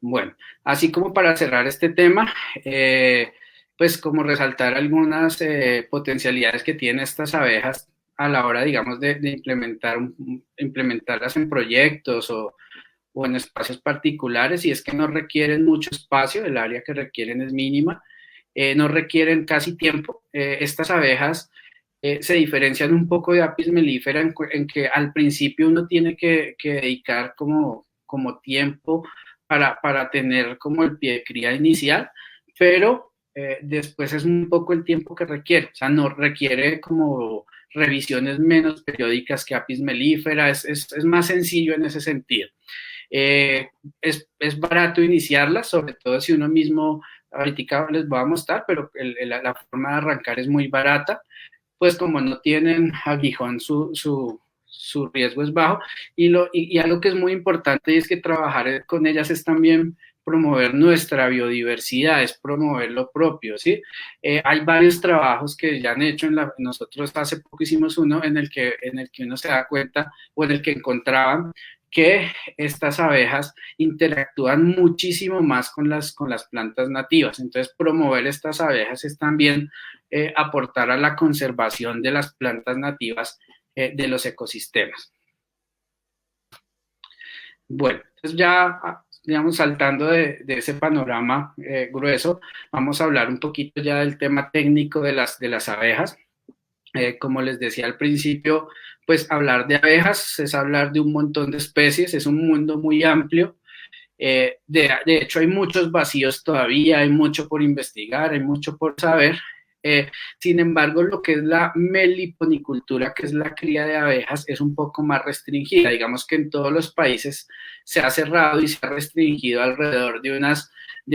Bueno, así como para cerrar este tema, pues como resaltar algunas potencialidades que tienen estas abejas a la hora, digamos, de implementarlas en proyectos o en espacios particulares, y es que no requieren mucho espacio, el área que requieren es mínima, no requieren casi tiempo. Estas abejas se diferencian un poco de Apis mellifera en que al principio uno tiene que dedicar como tiempo para tener como el pie de cría inicial, pero después es un poco el tiempo que requiere, o sea, no requiere como revisiones menos periódicas que Apis mellifera, es más sencillo en ese sentido. Eh, es barato iniciarlas, sobre todo si uno mismo, ahorita les voy a mostrar, pero la forma de arrancar es muy barata, pues como no tienen aguijón, su riesgo es bajo. Y algo que es muy importante es que trabajar con ellas es también promover nuestra biodiversidad, es promover lo propio, ¿sí? Hay varios trabajos que ya han hecho, nosotros hace poco hicimos uno en el que uno se da cuenta, o en el que encontraban que estas abejas interactúan muchísimo más con las plantas nativas. Entonces, promover estas abejas es también aportar a la conservación de las plantas nativas de los ecosistemas. Bueno, entonces ya, digamos, saltando de ese panorama grueso, vamos a hablar un poquito ya del tema técnico de las abejas. Como les decía al principio, pues hablar de abejas es hablar de un montón de especies, es un mundo muy amplio. De hecho, hay muchos vacíos todavía, hay mucho por investigar, hay mucho por saber. Sin embargo, lo que es la meliponicultura, que es la cría de abejas, es un poco más restringida. Digamos que en todos los países se ha cerrado y se ha restringido alrededor de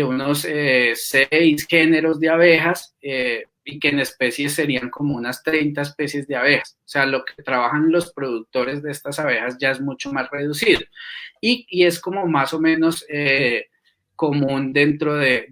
unos 6 géneros de abejas, y que en especies serían como unas 30 especies de abejas. O sea, lo que trabajan los productores de estas abejas ya es mucho más reducido. Y es como más o menos común dentro de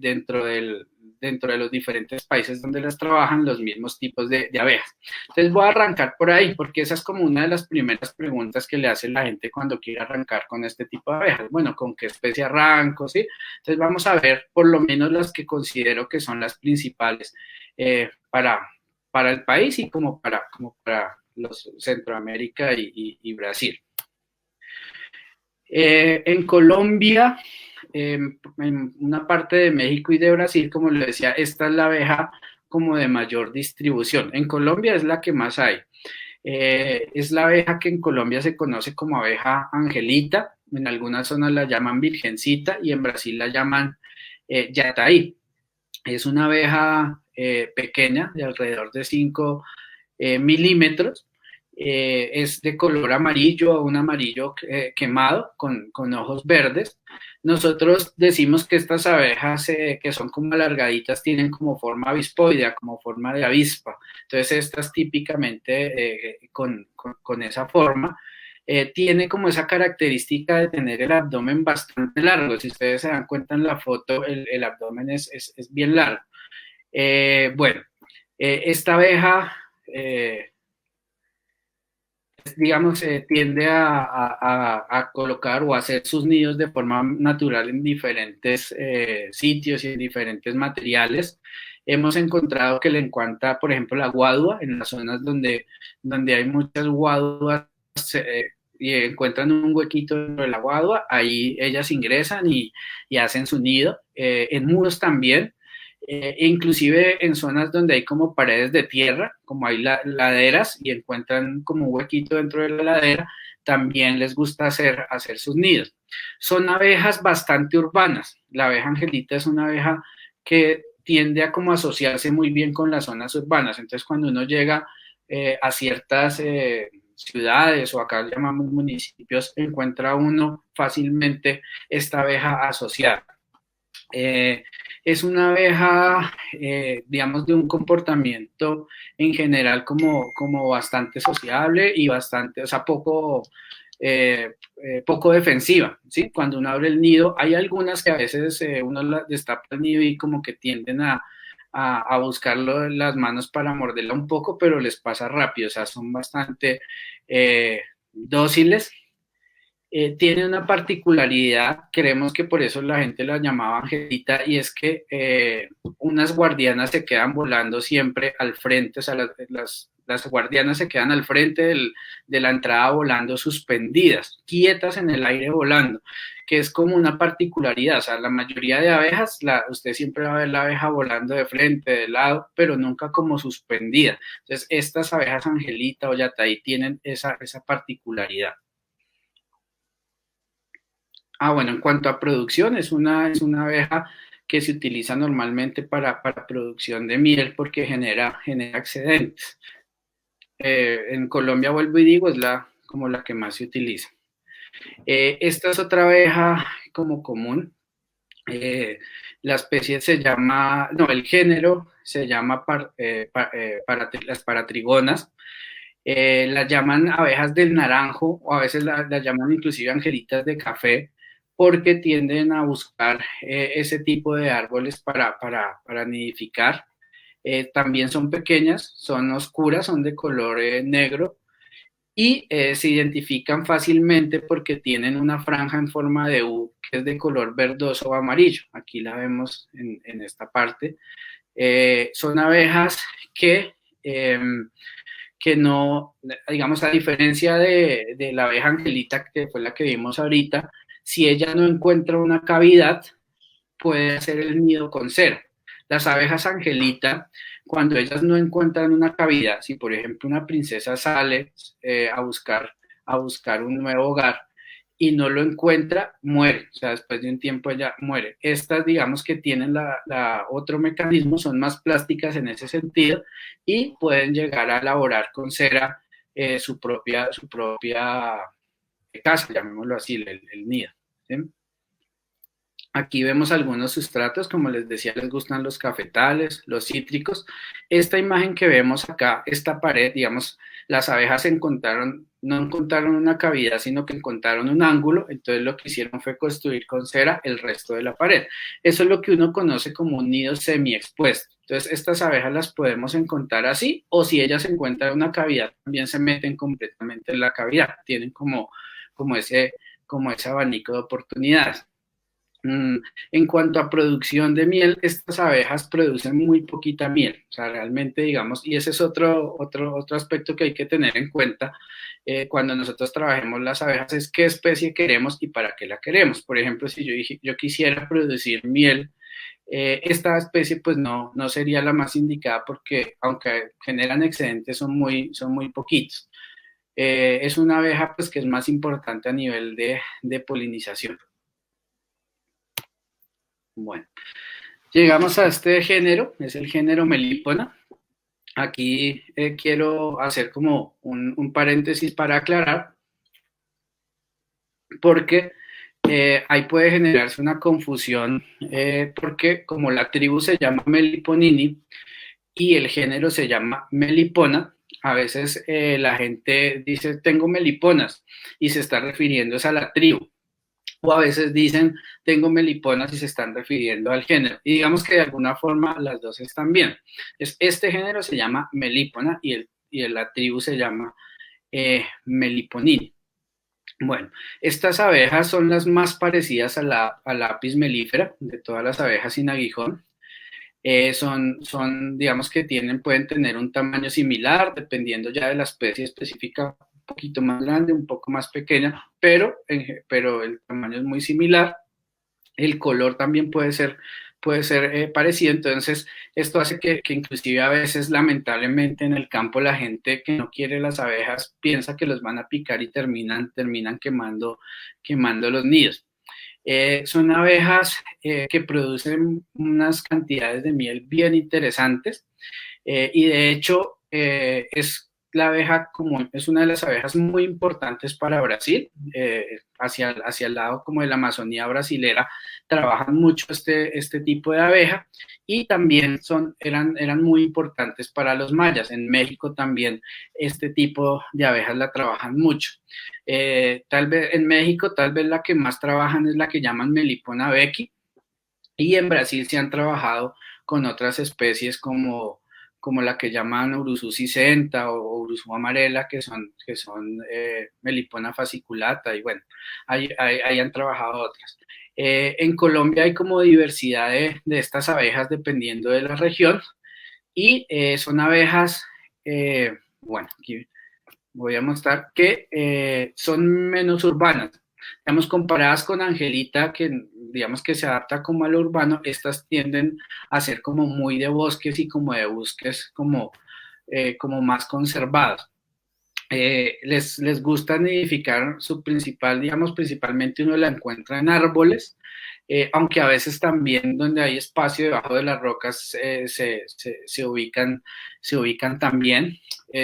los diferentes países donde las trabajan los mismos tipos de abejas. Entonces voy a arrancar por ahí, porque esa es como una de las primeras preguntas que le hace la gente cuando quiere arrancar con este tipo de abejas. Bueno, ¿con qué especie arranco? ¿Sí? Entonces vamos a ver por lo menos las que considero que son las principales para el país y como para los Centroamérica y Brasil. En Colombia, en una parte de México y de Brasil, como le decía, esta es la abeja como de mayor distribución. En Colombia es la que más hay. Es la abeja que en Colombia se conoce como abeja angelita, en algunas zonas la llaman virgencita y en Brasil la llaman yataí. Es una abeja pequeña, de alrededor de 5 milímetros. Es de color amarillo, un amarillo quemado con ojos verdes. Nosotros decimos que estas abejas que son como alargaditas tienen como forma avispoidea, como forma de avispa. Entonces estas típicamente con esa forma tiene como esa característica de tener el abdomen bastante largo. Si ustedes se dan cuenta en la foto, el abdomen es bien largo. Bueno, esta abeja digamos, tiende a colocar o a hacer sus nidos de forma natural en diferentes sitios y en diferentes materiales. Hemos encontrado que le encanta, por ejemplo, la guadua, en las zonas donde hay muchas guaduas y encuentran un huequito dentro de la guadua, ahí ellas ingresan y hacen su nido. En muros también, inclusive en zonas donde hay como paredes de tierra, como hay laderas y encuentran como un huequito dentro de la ladera, también les gusta hacer sus nidos. Son abejas bastante urbanas. La abeja angelita es una abeja que tiende a como asociarse muy bien con las zonas urbanas. Entonces, cuando uno llega a ciertas ciudades o acá llamamos municipios, encuentra uno fácilmente esta abeja asociada. Eh, es una abeja, digamos, de un comportamiento en general como bastante sociable y bastante, o sea, poco defensiva, ¿sí? Cuando uno abre el nido, hay algunas que a veces uno destapa el nido y como que tienden a buscarlo en las manos para morderla un poco, pero les pasa rápido, o sea, son bastante dóciles tiene una particularidad, creemos que por eso la gente la llamaba angelita, y es que unas guardianas se quedan volando siempre al frente, o sea, las guardianas se quedan al frente de la entrada volando suspendidas, quietas en el aire volando, que es como una particularidad. O sea, la mayoría de abejas, usted siempre va a ver la abeja volando de frente, de lado, pero nunca como suspendida. Entonces, estas abejas angelita o yatay tienen esa particularidad. Bueno, en cuanto a producción, es una abeja que se utiliza normalmente para producción de miel porque genera excedentes. En Colombia, vuelvo y digo, es como la que más se utiliza. Esta es otra abeja como común. La especie se llama, no, el género se llama las paratrigonas. Las llaman abejas del naranjo, o a veces las llaman inclusive angelitas de café, porque tienden a buscar ese tipo de árboles para nidificar. También son pequeñas, son oscuras, son de color negro, y se identifican fácilmente porque tienen una franja en forma de U que es de color verdoso o amarillo. Aquí la vemos en esta parte. Son abejas eh, que no, digamos, a diferencia de la abeja angelita, que fue la que vimos ahorita, si ella no encuentra una cavidad, puede hacer el nido con cera. Las abejas angelita, cuando ellas no encuentran una cavidad, si por ejemplo una princesa sale a buscar un nuevo hogar y no lo encuentra, muere. O sea, después de un tiempo ella muere. Estas, digamos que tienen otro mecanismo, son más plásticas en ese sentido y pueden llegar a elaborar con cera su propia casa, llamémoslo así, el nido. ¿Sí? Aquí vemos algunos sustratos, como les decía, les gustan los cafetales, los cítricos. Esta imagen que vemos acá, esta pared, digamos, las abejas no encontraron una cavidad, sino que encontraron un ángulo, entonces lo que hicieron fue construir con cera el resto de la pared. Eso es lo que uno conoce como un nido semi-expuesto. Entonces, estas abejas las podemos encontrar así, o si ellas encuentran una cavidad, también se meten completamente en la cavidad. Tienen como ese abanico de oportunidades. En cuanto a producción de miel, estas abejas producen muy poquita miel, o sea, realmente, digamos, y ese es otro aspecto que hay que tener en cuenta cuando nosotros trabajemos las abejas, es qué especie queremos y para qué la queremos. Por ejemplo, si yo quisiera producir miel, esta especie pues no sería la más indicada porque aunque generan excedentes son muy poquitos. Es una abeja pues que es más importante a nivel de polinización. Bueno, llegamos a este género, es el género Melipona. Aquí quiero hacer como un paréntesis para aclarar, porque ahí puede generarse una confusión, porque como la tribu se llama Meliponini y el género se llama Melipona, a veces la gente dice tengo meliponas y se está refiriendo a la tribu. O a veces dicen tengo meliponas y se están refiriendo al género. Y digamos que de alguna forma las dos están bien. Este género se llama melipona y la tribu se llama meliponini. Bueno, estas abejas son las más parecidas a la apis mellifera de todas las abejas sin aguijón. Digamos que pueden tener un tamaño similar, dependiendo ya de la especie específica, un poquito más grande, un poco más pequeña, pero el tamaño es muy similar. El color también puede ser parecido, entonces esto hace que inclusive a veces, lamentablemente, en el campo la gente que no quiere las abejas piensa que los van a picar y terminan quemando los nidos. Son abejas que producen unas cantidades de miel bien interesantes, y de hecho la abeja común es una de las abejas muy importantes para Brasil. Hacia el lado como de la Amazonía brasilera trabajan mucho este tipo de abeja, y también eran muy importantes para los mayas. En México también este tipo de abejas la trabajan mucho. Tal vez en México, tal vez la que más trabajan es la que llaman Melipona becky, y en Brasil se han trabajado con otras especies como la que llaman Urusú sisenta o Urusú amarela, que son Melipona fasciculata, y bueno, ahí han trabajado otras. En Colombia hay como diversidad de estas abejas dependiendo de la región, y son abejas, bueno, aquí voy a mostrar que son menos urbanas. Digamos, comparadas con Angelita, que digamos que se adapta como a lo urbano, estas tienden a ser como muy de bosques y como de bosques como más conservados. Les gusta nidificar su principal, digamos, principalmente uno la encuentra en árboles, aunque a veces también donde hay espacio debajo de las rocas se ubican también.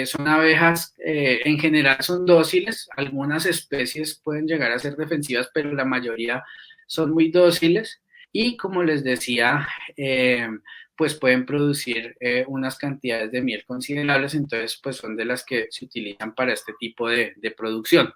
Son abejas, en general son dóciles, algunas especies pueden llegar a ser defensivas, pero la mayoría son muy dóciles y como les decía, pues pueden producir unas cantidades de miel considerables, entonces pues son de las que se utilizan para este tipo de producción.